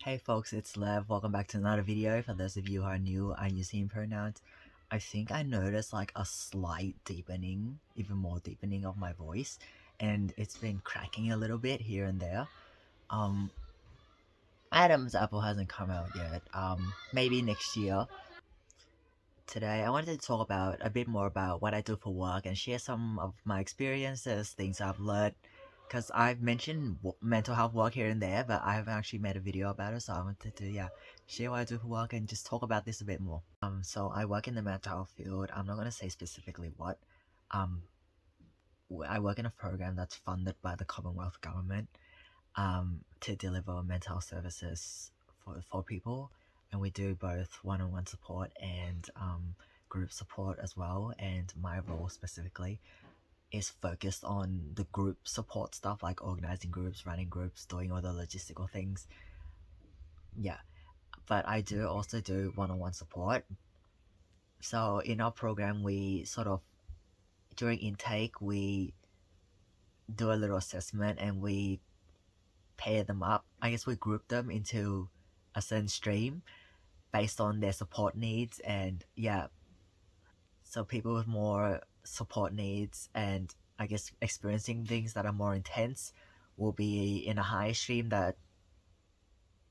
Hey folks, it's Lev. Welcome back to another video. For those of you who are new, I'm using pronouns. I think I noticed like a slight deepening, even more deepening of my voice, and it's been cracking a little bit here and there. Um, Adam's apple hasn't come out yet. Maybe next year. Today, I wanted to talk about a bit more about what I do for work and share some of my experiences, things I've learned. Because I've mentioned mental health work here and there, but I haven't actually made a video about it, so I wanted to, share what I do for work and just talk about this a bit more. So I work in the mental health field. I'm not going to say specifically what. Um, I work in a program that's funded by the Commonwealth government to deliver mental health services for people, and we do both one-on-one support and group support as well. And my role specifically is focused on the group support stuff, like organizing groups, running groups, doing all the logistical things. Yeah, but I do also do one-on-one support. So in our program, we sort of during intake we do a little assessment and we pair them up. I guess we group them into a certain stream based on their support needs. And yeah, so people with more support needs and I guess experiencing things that are more intense will be in a higher stream that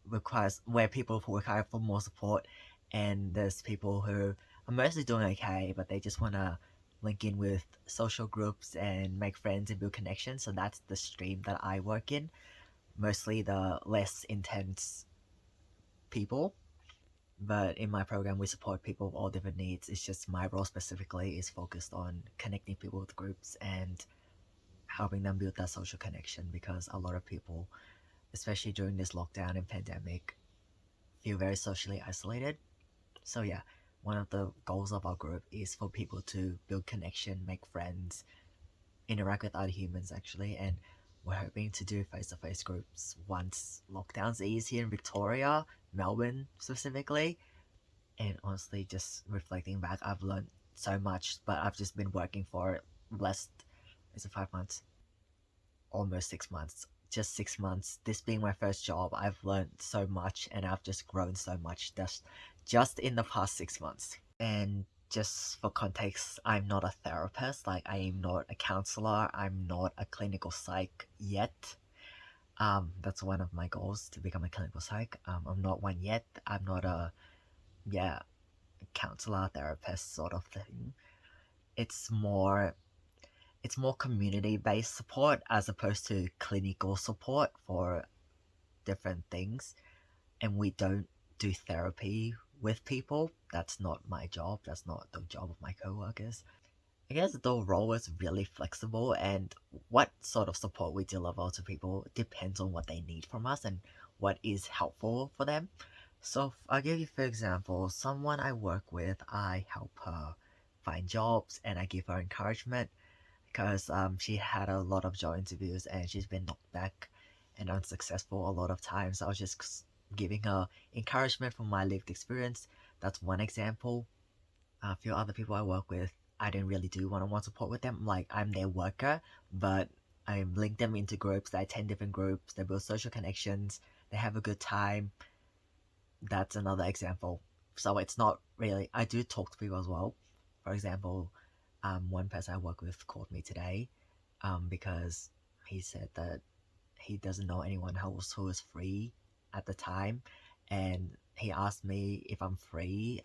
requires where people who require for more support, and there's people who are mostly doing okay but they just want to link in with social groups and make friends and build connections. So that's the stream that I work in, mostly the less intense people. But in my program, we support people of all different needs. It's just my role specifically is focused on connecting people with groups and helping them build that social connection, because a lot of people, especially during this lockdown and pandemic, feel very socially isolated. So yeah, one of the goals of our group is for people to build connection, make friends, interact with other humans actually, and we're hoping to do face-to-face groups once lockdowns ease here in Victoria, Melbourne specifically. And honestly, just reflecting back, I've learned so much, but I've just been working for less, is it 5 months? Almost 6 months. Just 6 months. This being my first job, I've learned so much and I've just grown so much just in the past 6 months. And just for context, I'm not a therapist, like I am not a counselor, I'm not a clinical psych yet. That's one of my goals, to become a clinical psych. I'm not one yet. I'm not a yeah counselor, therapist sort of thing. It's more it's more community based support as opposed to clinical support for different things. And we don't do therapy with people. That's not my job. That's not the job of my coworkers. I guess the role is really flexible, and what sort of support we deliver to people depends on what they need from us and what is helpful for them. So I'll give you, for example, someone I work with, I help her find jobs and I give her encouragement because she had a lot of job interviews and she's been knocked back and unsuccessful a lot of times. I was just giving her encouragement from my lived experience. That's one example. A few other people I work with, I didn't really do one-on-one support with them. Like, I'm their worker, but I link them into groups. They attend different groups. They build social connections. They have a good time. That's another example. So it's not really, I do talk to people as well. For example, one person I work with called me today because he said that he doesn't know anyone else who is free at the time, and he asked me if I'm free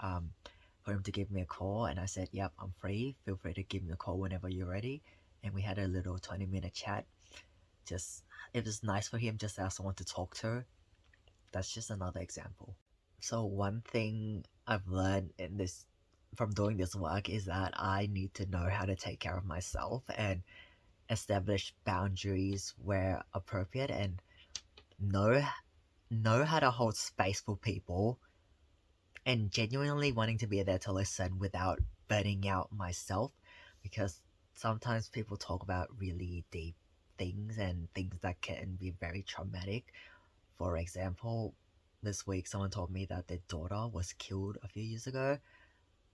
for him to give me a call, and I said, yep, I'm free, feel free to give me a call whenever you're ready. And we had a little 20-minute chat. Just, it was nice for him just to have someone to talk to. That's just another example. So one thing I've learned in this from doing this work is that I need to know how to take care of myself and establish boundaries where appropriate, and know know how to hold space for people, and genuinely wanting to be there to listen without burning out myself, because sometimes people talk about really deep things and things that can be very traumatic. For example, this week someone told me that their daughter was killed a few years ago,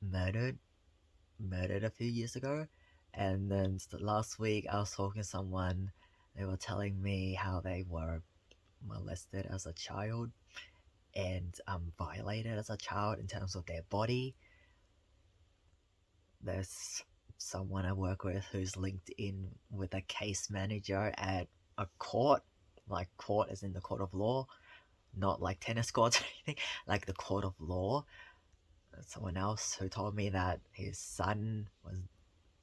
murdered, murdered a few years ago. And then last week I was talking to someone, they were telling me how they were molested as a child, and violated as a child in terms of their body. There's someone I work with who's linked in with a case manager at a court, like court as in the court of law, not like tennis courts or anything, like the court of law. Someone else who told me that his son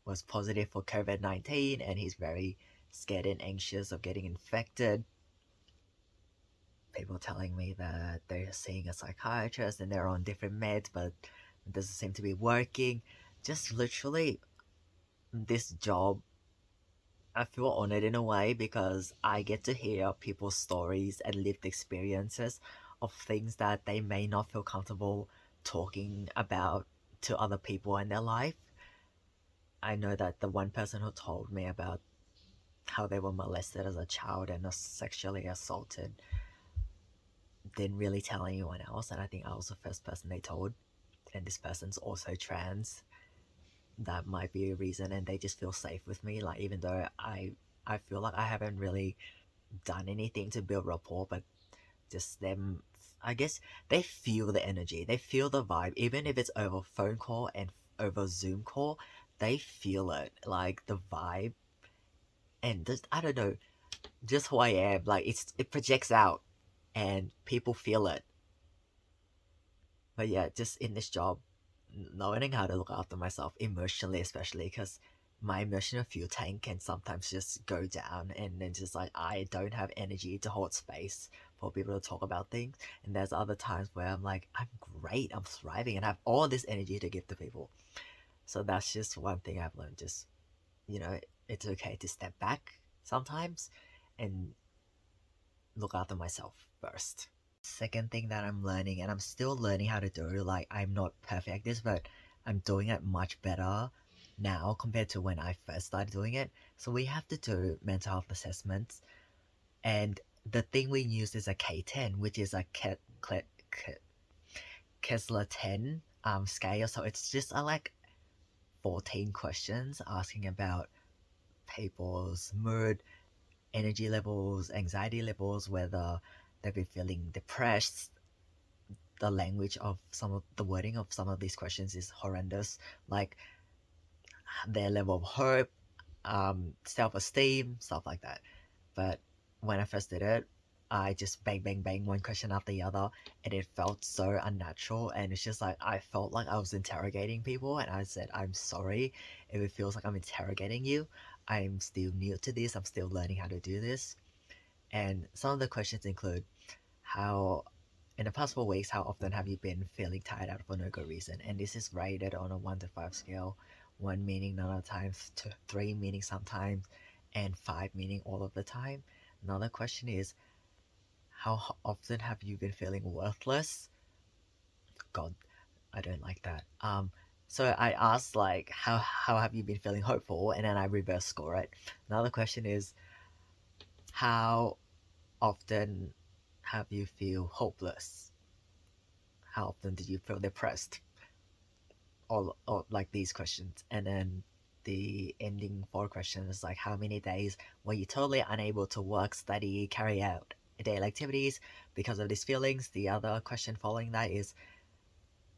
was positive for COVID-19 and he's very scared and anxious of getting infected. People telling me that they're seeing a psychiatrist and they're on different meds, but it doesn't seem to be working. Just literally, this job, I feel honored in a way because I get to hear people's stories and lived experiences of things that they may not feel comfortable talking about to other people in their life. I know that the one person who told me about how they were molested as a child and sexually assaulted didn't really tell anyone else, and I think I was the first person they told. And this person's also trans. That might be a reason, and they just feel safe with me. Like even though I feel like I haven't really done anything to build rapport, but just them, I guess they feel the energy, they feel the vibe, even if it's over phone call and over Zoom call, they feel it, like the vibe, and just I don't know, just who I am. Like it projects out, and people feel it. But yeah, just in this job, learning how to look after myself emotionally, especially because my emotional fuel tank can sometimes just go down, and then just like I don't have energy to hold space for people to talk about things. And there's other times where I'm like, I'm great, I'm thriving, and I have all this energy to give to people. So that's just one thing I've learned. Just it's okay to step back sometimes and look after myself first. Second thing that I'm learning, and I'm still learning how to do, like I'm not perfect at this, but I'm doing it much better now compared to when I first started doing it. So we have to do mental health assessments, and the thing we use is a K10, which is a Kessler 10 scale. So it's just like 14 questions asking about people's mood, energy levels, anxiety levels, whether they've been feeling depressed. The language of some of the wording of some of these questions is horrendous, like their level of hope, self-esteem, stuff like that. But when I first did it, I just bang bang bang one question after the other, and it felt so unnatural, and it's just like I felt like I was interrogating people, and I said, I'm sorry if it feels like I'm interrogating you. I'm still new to this, I'm still learning how to do this. And some of the questions include, how in the past 4 weeks, how often have you been feeling tired out for no good reason? And this is rated on a 1 to 5 scale. 1 meaning none of the times, 3 meaning sometimes, and 5 meaning all of the time. Another question is, how often have you been feeling worthless? God, I don't like that. So I asked like, how have you been feeling hopeful? And then I reverse score it. Another question is, how often have you feel hopeless? How often did you feel depressed? Or like these questions. And then the ending 4 questions is like, how many days were you totally unable to work, study, carry out daily activities because of these feelings? The other question following that is,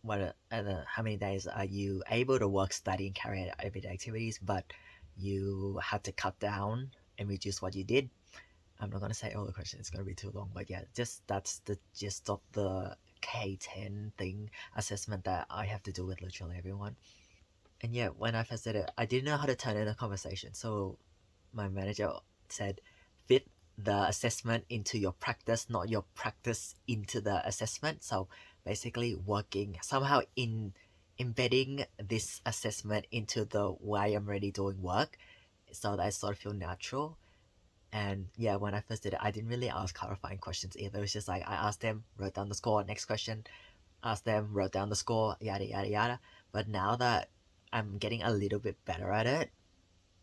how many days are you able to work, study, and carry out everyday activities, but you had to cut down and reduce what you did? I'm not gonna say all the questions; it's gonna be too long. But yeah, just that's the gist of the K10 thing assessment that I have to do with literally everyone. And yeah, when I first did it, I didn't know how to turn in a conversation. So my manager said, fit the assessment into your practice, not your practice into the assessment. So basically working somehow in embedding this assessment into the way I'm already doing work, so that I sort of feel natural. And yeah, when I first did it, I didn't really ask clarifying questions either. It was just like I asked them, wrote down the score, next question, asked them, wrote down the score, yada yada yada. But now that I'm getting a little bit better at it,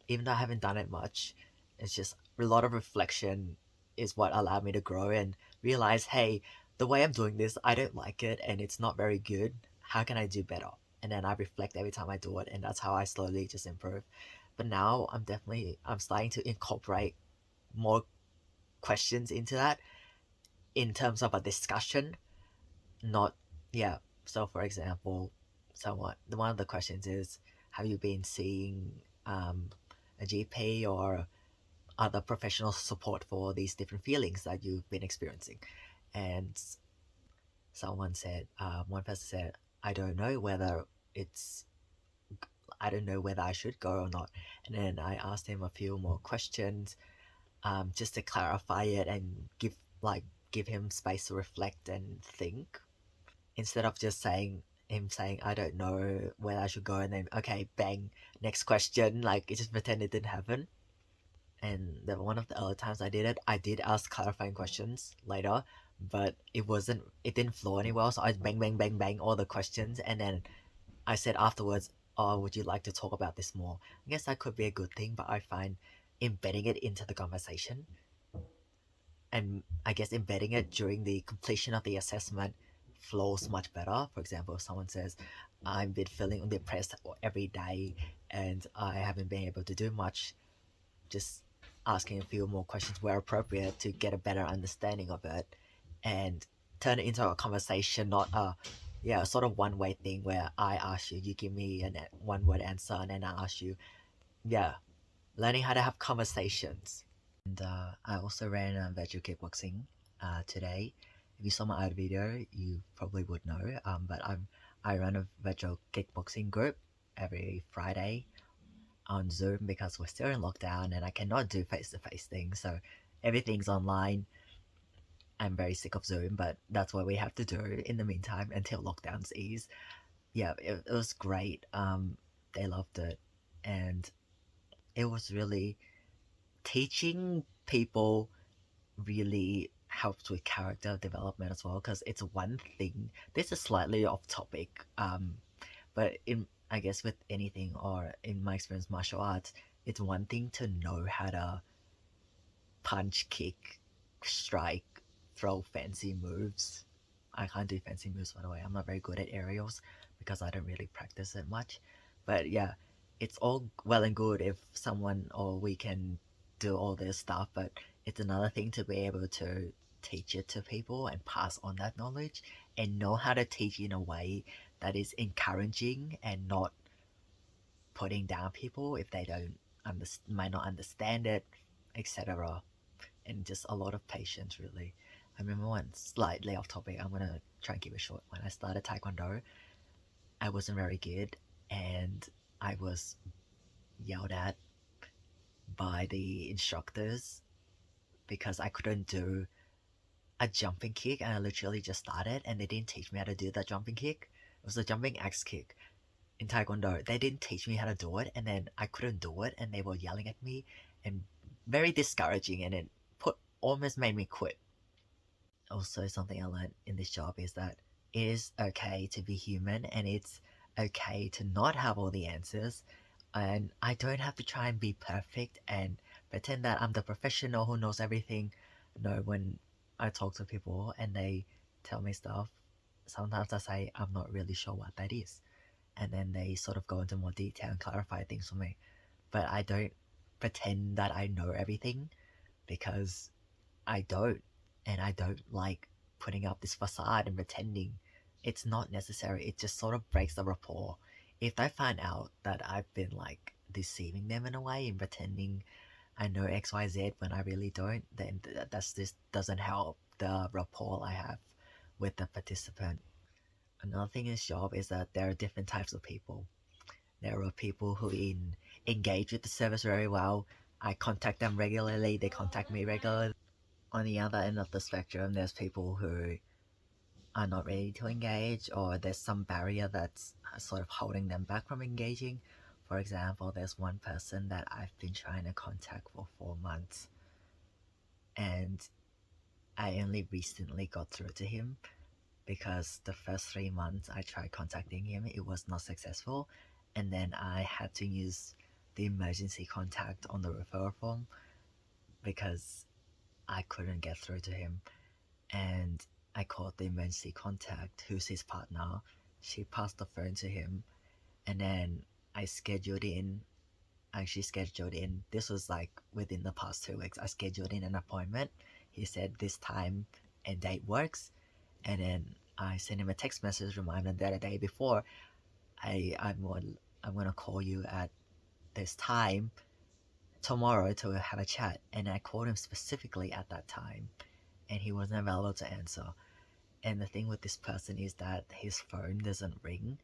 even though I haven't done it much, it's just a lot of reflection is what allowed me to grow and realize, hey, the way I'm doing this, I don't like it and it's not very good. How can I do better? And then I reflect every time I do it, and that's how I slowly just improve. But now I'm starting to incorporate more questions into that in terms of a discussion, not, yeah. So for example, someone one of the questions is, have you been seeing um, a GP or other professional support for these different feelings that you've been experiencing? And someone said, one person said, I don't know whether it's, I don't know whether I should go or not. And then I asked him a few more questions, just to clarify it and give him space to reflect and think, instead of just saying I don't know whether I should go and then okay bang, next question, like it just pretend it didn't happen. And the one of the other times I did it, I did ask clarifying questions later, but it didn't flow anywhere, so I bang bang bang bang all the questions, and then I said afterwards, oh, would you like to talk about this more? I guess that could be a good thing, but I find embedding it into the conversation, and I guess embedding it during the completion of the assessment flows much better. For example, if someone says, I've been feeling depressed every day and I haven't been able to do much, just asking a few more questions where appropriate to get a better understanding of it and turn it into a conversation, not a, yeah, sort of one way thing where I ask you, you give me a one word answer, and then I ask you, yeah, learning how to have conversations. And I also ran virtual kickboxing today. If you saw my other video, you probably would know. But I run a virtual kickboxing group every Friday on Zoom because we're still in lockdown and I cannot do face to face things. So everything's online. I'm very sick of Zoom, but that's what we have to do in the meantime until lockdowns ease. Yeah, it was great. They loved it, and it was really teaching people really helps with character development as well, because it's one thing, this is slightly off topic, but in, I guess with anything, or in my experience martial arts, it's one thing to know how to punch, kick, strike, throw fancy moves. I can't do fancy moves, by the way. I'm not very good at aerials because I don't really practice it much. But yeah, it's all well and good if someone or we can do all this stuff, but it's another thing to be able to teach it to people and pass on that knowledge and know how to teach in a way that is encouraging and not putting down people if they don't might not understand it, etc. And just a lot of patience, really. I remember once, slightly off topic, I'm gonna try and keep it short. When I started Taekwondo, I wasn't very good, and I was yelled at by the instructors because I couldn't do a jumping kick, and I literally just started, and they didn't teach me how to do that jumping kick. It was a jumping axe kick in Taekwondo. They didn't teach me how to do it, and then I couldn't do it, and they were yelling at me, and very discouraging, and it put almost made me quit. Also, something I learned in this job is that it is okay to be human, and it's okay to not have all the answers, and I don't have to try and be perfect and pretend that I'm the professional who knows everything. No, when I talk to people and they tell me stuff, sometimes I say I'm not really sure what that is, and then they sort of go into more detail and clarify things for me. But I don't pretend that I know everything, because I don't, and I don't like putting up this facade and pretending. It's not necessary. It just sort of breaks the rapport. If they find out that I've been like deceiving them in a way and pretending I know XYZ when I really don't, then that's just doesn't help the rapport I have with the participant. Another thing in this job is that there are different types of people. There are people who engage with the service very well. I contact them regularly. They contact me regularly. On the other end of the spectrum, there's people who are not ready to engage, or there's some barrier that's sort of holding them back from engaging. For example, there's one person that I've been trying to contact for 4 months, and I only recently got through to him because the first 3 months I tried contacting him, it was not successful, and then I had to use the emergency contact on the referral form because I couldn't get through to him. And I called the emergency contact, who's his partner. She passed the phone to him, and then I scheduled in. She scheduled in. This was like within the past 2 weeks. I scheduled in an appointment. He said this time and date works, and then I sent him a text message reminder the other day before. I'm gonna call you at this time tomorrow to have a chat, and I called him specifically at that time, and he wasn't available to answer. And the thing with this person is that his phone doesn't ring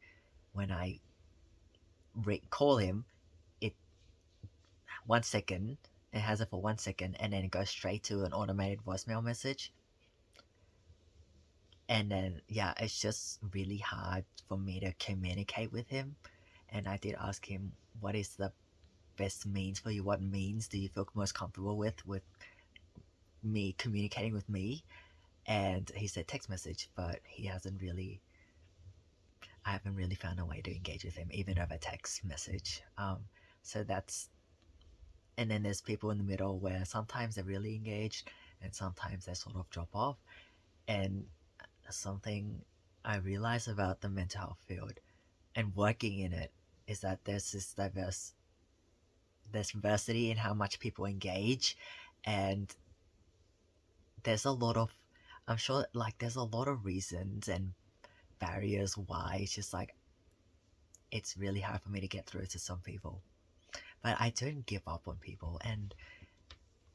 when I call him. It 1 second, it has it for 1 second, and then it goes straight to an automated voicemail message. And then yeah, it's just really hard for me to communicate with him. And I did ask him, what is the best means for you? What means do you feel most comfortable with me communicating with me? And he said text message, but I haven't really found a way to engage with him even over text message. So that's, and then there's people in the middle where sometimes they're really engaged and sometimes they sort of drop off. And something I realize about the mental health field and working in it is that there's diversity in how much people engage, and there's a lot of, I'm sure like there's a lot of reasons and barriers why it's just like it's really hard for me to get through to some people. But I don't give up on people, and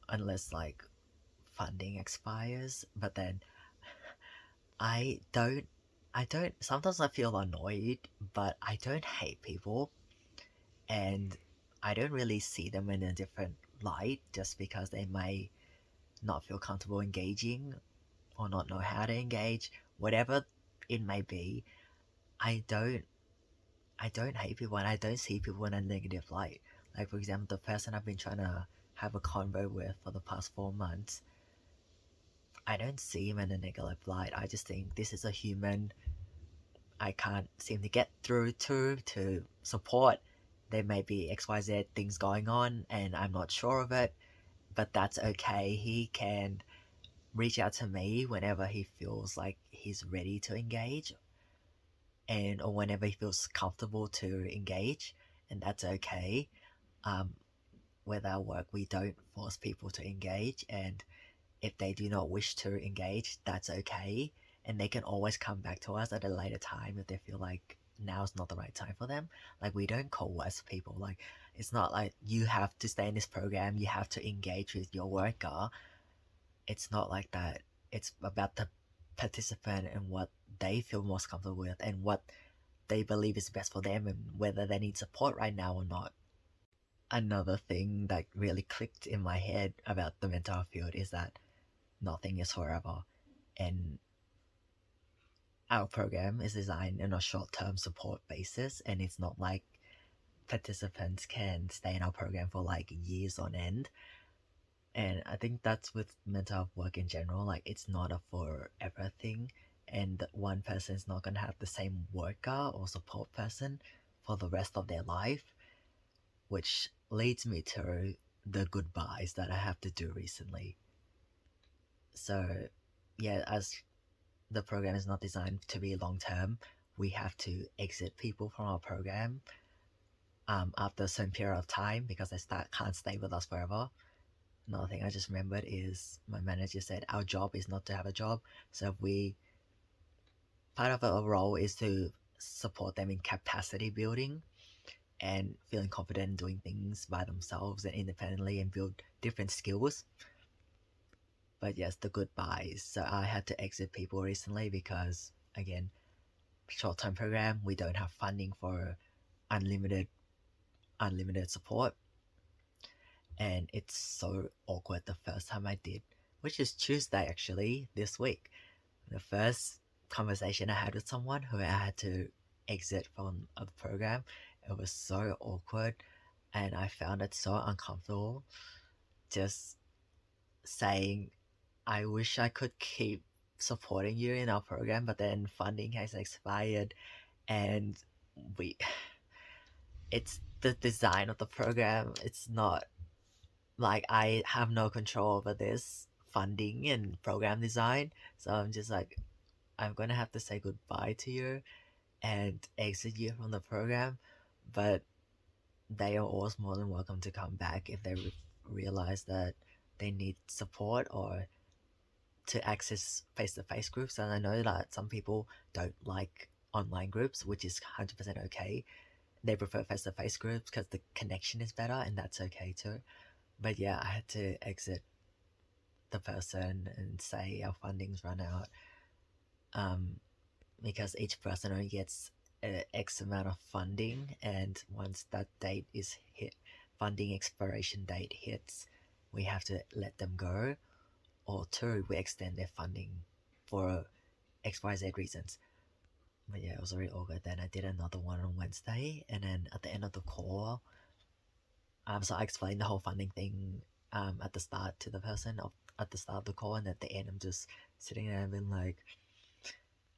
unless like funding expires, but then I don't I don't sometimes I feel annoyed, but I don't hate people, and I don't really see them in a different light just because they may not feel comfortable engaging or not know how to engage, whatever it may be. I don't I don't hate people, and I don't see people in a negative light. Like for example, the person I've been trying to have a convo with for the past 4 months, I don't see him in a negative light. I just think this is a human I can't seem to get through to support. There may be XYZ things going on and I'm not sure of it, but that's okay. He can reach out to me whenever he feels like he's ready to engage, and or whenever he feels comfortable to engage, and that's okay. Um, with our work, we don't force people to engage, and if they do not wish to engage, that's okay. And they can always come back to us at a later time if they feel like now's not the right time for them. Like, we don't coerce people. Like, it's not like you have to stay in this program, you have to engage with your worker. It's not like that. It's about the participant and what they feel most comfortable with and what they believe is best for them and whether they need support right now or not. Another thing that really clicked in my head about the mental health field is that nothing is forever, and our program is designed on a short-term support basis, and it's not like participants can stay in our program for like years on end. And I think that's with mental health work in general, like it's not a forever thing, and one person is not going to have the same worker or support person for the rest of their life, which leads me to the goodbyes that I have to do recently. So yeah, as the program is not designed to be long term, we have to exit people from our program after a certain period of time because can't stay with us forever. Another thing I just remembered is my manager said our job is not to have a job. So we part of our role is to support them in capacity building and feeling confident in doing things by themselves and independently and build different skills. But yes, the goodbyes. So I had to exit people recently because, again, short-term program, we don't have funding for unlimited support, and it's so awkward the first time I did, which is Tuesday actually this week. The first conversation I had with someone who I had to exit from the program, it was so awkward, and I found it so uncomfortable just saying I wish I could keep supporting you in our program, but then funding has expired, and we it's the design of the program. It's not like I have no control over this funding and program design. So I'm just like, I'm gonna have to say goodbye to you and exit you from the program, but they are always more than welcome to come back if they realize that they need support or to access face-to-face groups, and I know that some people don't like online groups, which is 100% okay. They prefer face-to-face groups because the connection is better, and that's okay too. But yeah, I had to exit the person and say our funding's run out, because each person only gets X amount of funding, and once that date is hit, funding expiration date hits, we have to let them go, or two, we extend their funding for XYZ reasons. But yeah, it was really awkward. Then I did another one on Wednesday, and then at the end of the call, so I explained the whole funding thing at the start to the person at the start of the call, and at the end, I'm just sitting there and being like,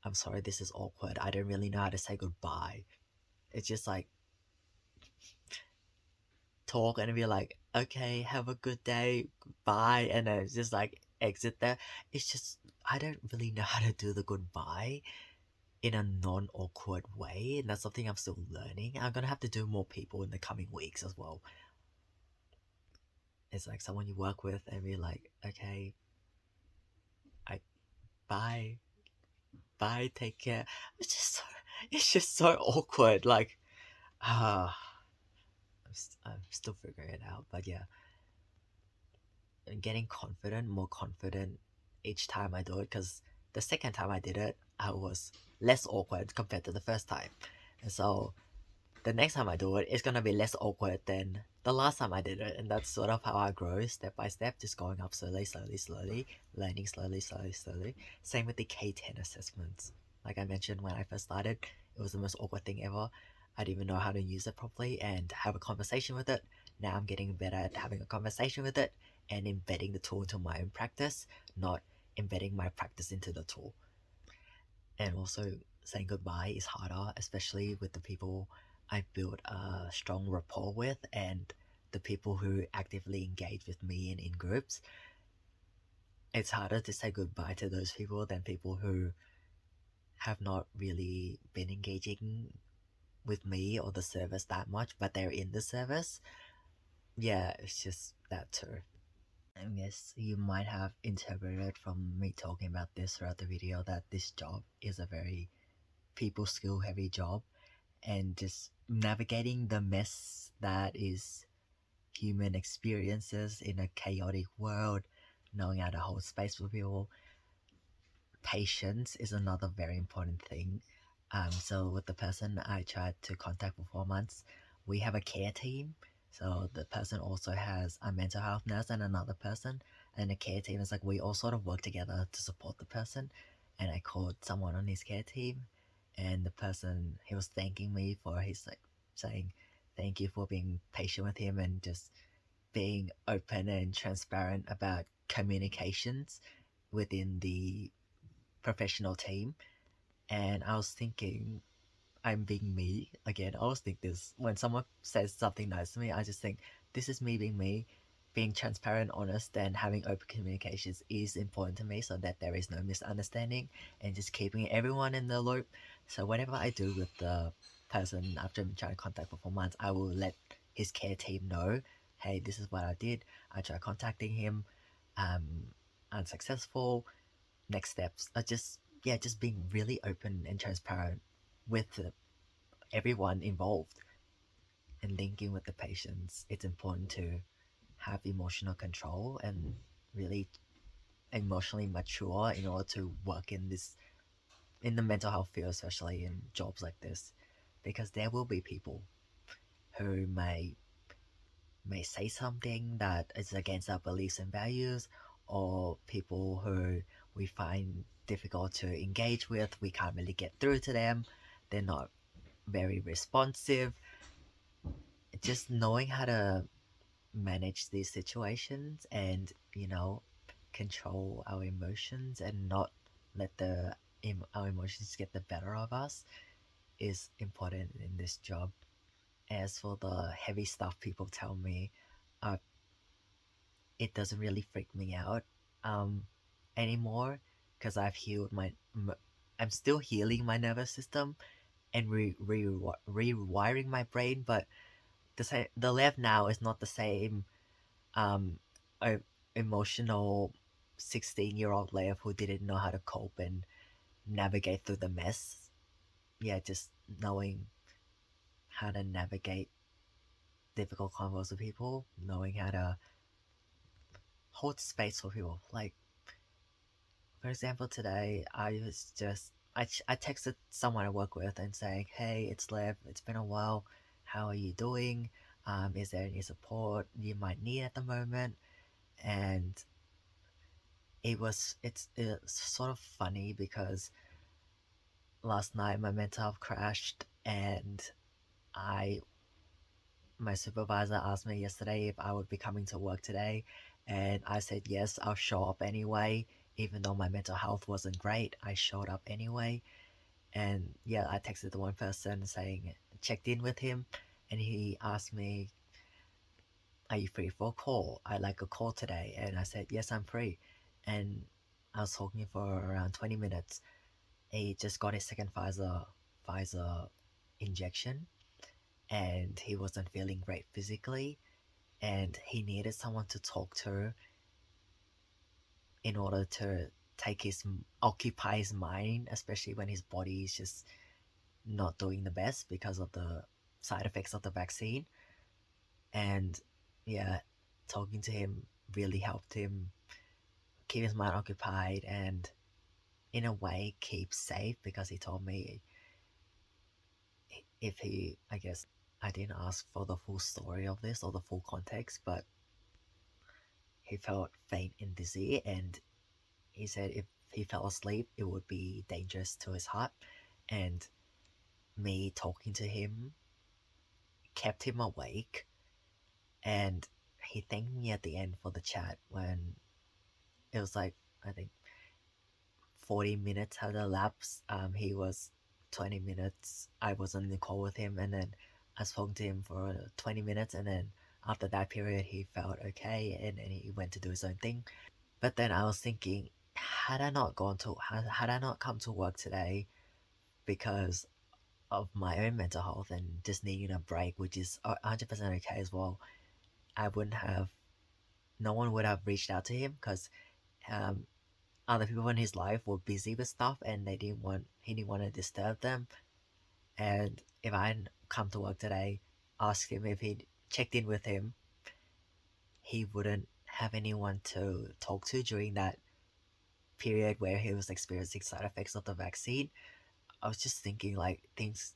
"I'm sorry, this is awkward. I don't really know how to say goodbye." It's just like talk and be like, "Okay, have a good day, bye," and then it's just like exit there. It's just I don't really know how to do the goodbye in a non-awkward way, and that's something I'm still learning. I'm gonna have to do more people in the coming weeks as well. It's like someone you work with and be like, okay, I bye, bye, take care. It's just so, it's just so awkward. Like, ah, I'm still figuring it out. But yeah, I'm getting confident, more confident each time I do it. Because the second time I did it, I was less awkward compared to the first time, and so the next time I do it, it's gonna be less awkward than the last time I did it, and that's sort of how I grow step by step, just going up slowly, slowly, slowly, learning slowly, slowly, slowly. Same with the K10 assessments. Like I mentioned when I first started, it was the most awkward thing ever. I didn't even know how to use it properly and have a conversation with it. Now I'm getting better at having a conversation with it and embedding the tool into my own practice, not embedding my practice into the tool. And also saying goodbye is harder, especially with the people I built a strong rapport with and the people who actively engage with me in groups. It's harder to say goodbye to those people than people who have not really been engaging with me or the service that much, but they're in the service. Yeah, it's just that too. I guess you might have interpreted from me talking about this throughout the video that this job is a very people skill heavy job, and just navigating the mess that is human experiences in a chaotic world, knowing how to hold space for people. Patience is another very important thing. So with the person I tried to contact for 4 months, we have a care team. So the person also has a mental health nurse and another person, and the care team is like we all sort of work together to support the person. And I called someone on his care team, and the person, he was thanking me for his like saying thank you for being patient with him and just being open and transparent about communications within the professional team. And I was thinking, I'm being me again. I always think this when someone says something nice to me, I just think this is me being me. Being transparent, honest, and having open communications is important to me so that there is no misunderstanding, and just keeping everyone in the loop. So whatever I do with the person after I've been trying to contact for 4 months, I will let his care team know, hey, this is what I did. I tried contacting him, um, unsuccessful. Next steps are just, yeah, just being really open and transparent with everyone involved, and linking with the patients. It's important to have emotional control and really emotionally mature in order to work in this, in the mental health field, especially in jobs like this, because there will be people who may say something that is against our beliefs and values, or people who we find difficult to engage with. We can't really get through to them. They're not very responsive. Just knowing how to manage these situations and, control our emotions and not let our emotions get the better of us is important in this job. As for the heavy stuff people tell me, uh, it doesn't really freak me out um, anymore, because I've healed I'm still healing my nervous system and rewiring my brain, but the left now is not the same um, emotional 16-year-old Lev who didn't know how to cope and navigate through the mess. Yeah, just knowing how to navigate difficult convos with people, knowing how to hold space for people. Like, for example, today I texted someone I work with and saying, "Hey, it's Lev. It's been a while. How are you doing? Is there any support you might need at the moment?" And it's sort of funny because last night my mental health crashed, and I my supervisor asked me yesterday if I would be coming to work today, and I said yes, I'll show up anyway. Even though my mental health wasn't great, I showed up anyway. And yeah, I texted the one person saying, checked in with him, and he asked me, "Are you free for a call? I'd like a call today." And I said, "Yes, I'm free." And I was talking for around 20 minutes. He just got his second Pfizer injection, and he wasn't feeling great physically, and he needed someone to talk to in order to occupy his mind, especially when his body is just not doing the best because of the side effects of the vaccine. And yeah, talking to him really helped him keep his mind occupied and in a way keep safe, because he told me if he, I guess I didn't ask for the full story of this or the full context, but he felt faint and dizzy, and he said if he fell asleep, it would be dangerous to his heart. And me talking to him kept him awake. And he thanked me at the end for the chat when it was like, I think 40 minutes had elapsed. He was 20 minutes. I was on the call with him, and then I spoke to him for 20 minutes. And then after that period, he felt okay, and then he went to do his own thing. But then I was thinking, had I not come to work today because of my own mental health and just needing a break, which is 100% okay as well, I wouldn't have, no one would have reached out to him, because um, other people in his life were busy with stuff and he didn't want to disturb them. And if I hadn't come to work today, asked him if he'd checked in with him, he wouldn't have anyone to talk to during that period where he was experiencing side effects of the vaccine. I was just thinking like things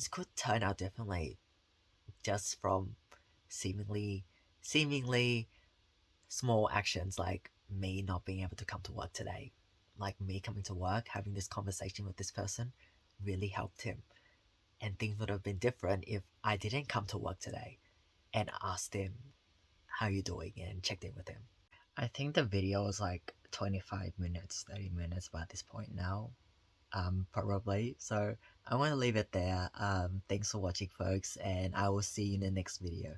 could turn out differently just from seemingly small actions, like me not being able to come to work today. Like me coming to work, having this conversation with this person really helped him. And things would have been different if I didn't come to work today and asked him how you doing and checked in with him. I think the video was like 25 minutes, 30 minutes by this point now. Probably. So I want to leave it there. Thanks for watching, folks, and I will see you in the next video.